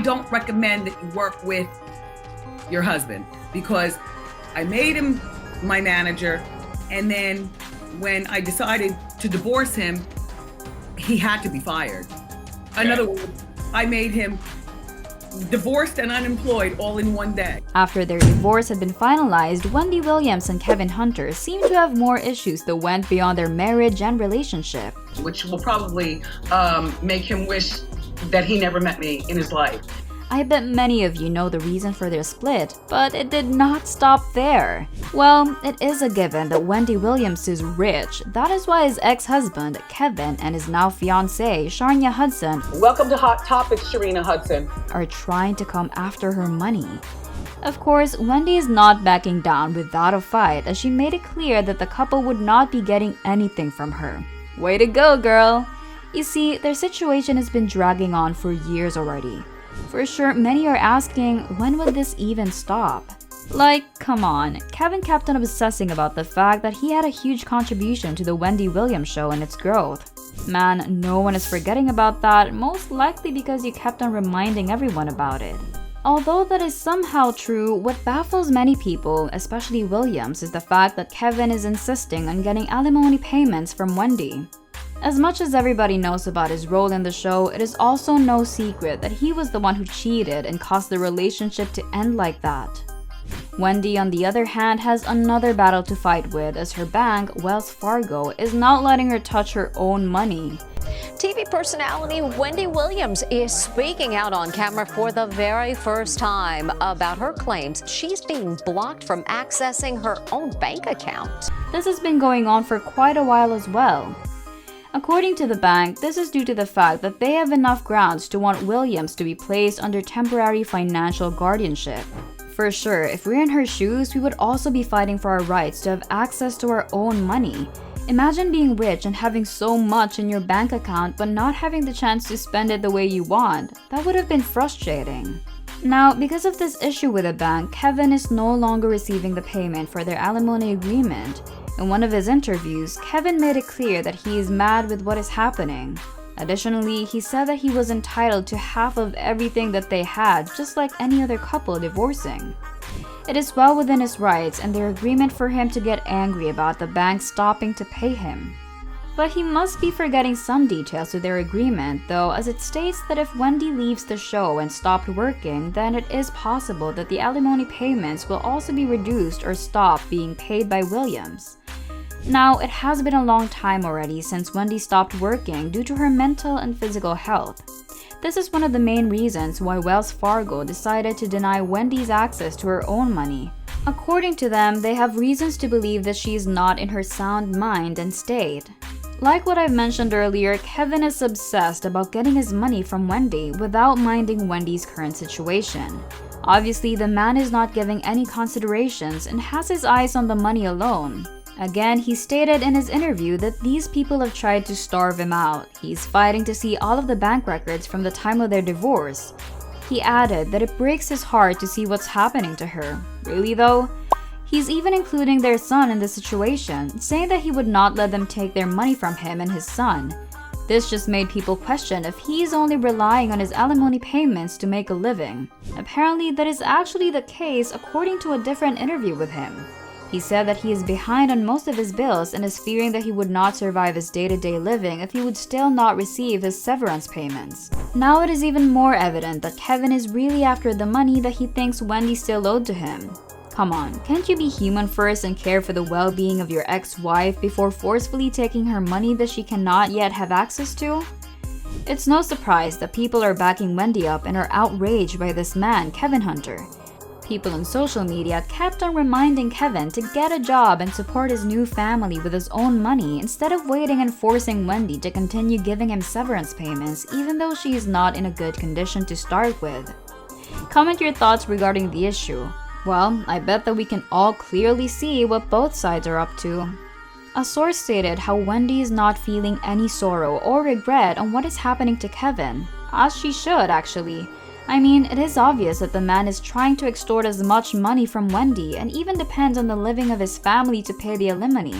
don't recommend that you work with your husband, because I made him my manager, and then when I decided to divorce him, he had to be fired. In other words, I made him divorced and unemployed all in one day. After their divorce had been finalized, Wendy Williams and Kevin Hunter seemed to have more issues that went beyond their marriage and relationship. Which will probably make him wish that he never met me in his life. I bet many of you know the reason for their split, but it did not stop there. Well, it is a given that Wendy Williams is rich. That is why his ex-husband, Kevin, and his now fiancée, Sharnia Hudson, welcome to Hot Topics, Sharina Hudson, are trying to come after her money. Of course, Wendy is not backing down without a fight, as she made it clear that the couple would not be getting anything from her. Way to go, girl! You see, their situation has been dragging on for years already. For sure, many are asking, when would this even stop? Like, come on, Kevin kept on obsessing about the fact that he had a huge contribution to the Wendy Williams show and its growth. Man, no one is forgetting about that, most likely because you kept on reminding everyone about it. Although that is somehow true, what baffles many people, especially Williams, is the fact that Kevin is insisting on getting alimony payments from Wendy. As much as everybody knows about his role in the show, it is also no secret that he was the one who cheated and caused the relationship to end like that. Wendy, on the other hand, has another battle to fight with, as her bank, Wells Fargo, is not letting her touch her own money. TV personality Wendy Williams is speaking out on camera for the very first time about her claims she's being blocked from accessing her own bank account. This has been going on for quite a while as well. According to the bank, this is due to the fact that they have enough grounds to want Williams to be placed under temporary financial guardianship. For sure, if we're in her shoes, we would also be fighting for our rights to have access to our own money. Imagine being rich and having so much in your bank account but not having the chance to spend it the way you want. That would have been frustrating. Now, because of this issue with the bank, Kevin is no longer receiving the payment for their alimony agreement. In one of his interviews, Kevin made it clear that he is mad with what is happening. Additionally, he said that he was entitled to half of everything that they had, just like any other couple divorcing. It is well within his rights and their agreement for him to get angry about the bank stopping to pay him. But he must be forgetting some details to their agreement, though, as it states that if Wendy leaves the show and stopped working, then it is possible that the alimony payments will also be reduced or stop being paid by Williams. Now, it has been a long time already since Wendy stopped working due to her mental and physical health. This is one of the main reasons why Wells Fargo decided to deny Wendy's access to her own money. According to them, they have reasons to believe that she is not in her sound mind and state. Like what I've mentioned earlier, Kevin is obsessed about getting his money from Wendy without minding Wendy's current situation. Obviously, the man is not giving any considerations and has his eyes on the money alone. Again, he stated in his interview that these people have tried to starve him out. He's fighting to see all of the bank records from the time of their divorce. He added that it breaks his heart to see what's happening to her. Really though? He's even including their son in the situation, saying that he would not let them take their money from him and his son. This just made people question if he's only relying on his alimony payments to make a living. Apparently, that is actually the case according to a different interview with him. He said that he is behind on most of his bills and is fearing that he would not survive his day-to-day living if he would still not receive his severance payments. Now it is even more evident that Kevin is really after the money that he thinks Wendy still owed to him. Come on, can't you be human first and care for the well-being of your ex-wife before forcefully taking her money that she cannot yet have access to? It's no surprise that people are backing Wendy up and are outraged by this man, Kevin Hunter. People on social media kept on reminding Kevin to get a job and support his new family with his own money instead of waiting and forcing Wendy to continue giving him severance payments even though she is not in a good condition to start with. Comment your thoughts regarding the issue. Well, I bet that we can all clearly see what both sides are up to. A source stated how Wendy is not feeling any sorrow or regret on what is happening to Kevin, as she should actually. I mean, it is obvious that the man is trying to extort as much money from Wendy and even depends on the living of his family to pay the alimony.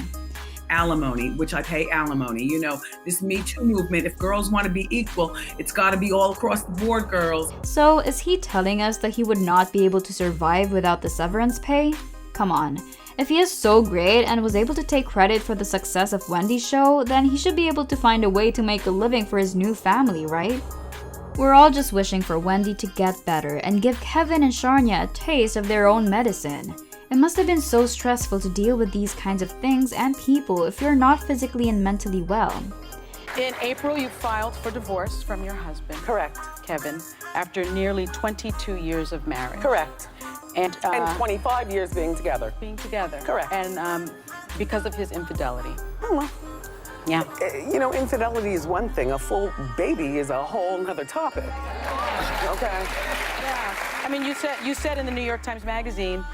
alimony, which I pay alimony. You know, this Me Too movement, if girls want to be equal, it's got to be all across the board, girls. So is he telling us that he would not be able to survive without the severance pay? Come on. If he is so great and was able to take credit for the success of Wendy's show, then he should be able to find a way to make a living for his new family, right? We're all just wishing for Wendy to get better and give Kevin and Sharnia a taste of their own medicine. It must have been so stressful to deal with these kinds of things and people if you're not physically and mentally well. In April, you filed for divorce from your husband. Correct. Kevin, after nearly 22 years of marriage. Correct. And 25 years being together. being together. Correct. And because of his infidelity. Oh, well. Yeah. You know, infidelity is one thing. A full baby is a whole nother topic. Okay. Yeah. I mean, you said in the New York Times Magazine,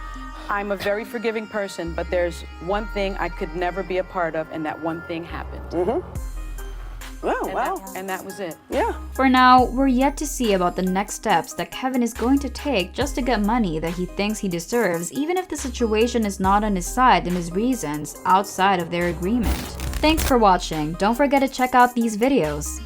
I'm a very forgiving person, but there's one thing I could never be a part of, and that one thing happened. Mm-hmm. Oh, well. And that was it. Yeah. For now, we're yet to see about the next steps that Kevin is going to take just to get money that he thinks he deserves, even if the situation is not on his side and his reasons outside of their agreement. Thanks for watching. Don't forget to check out these videos.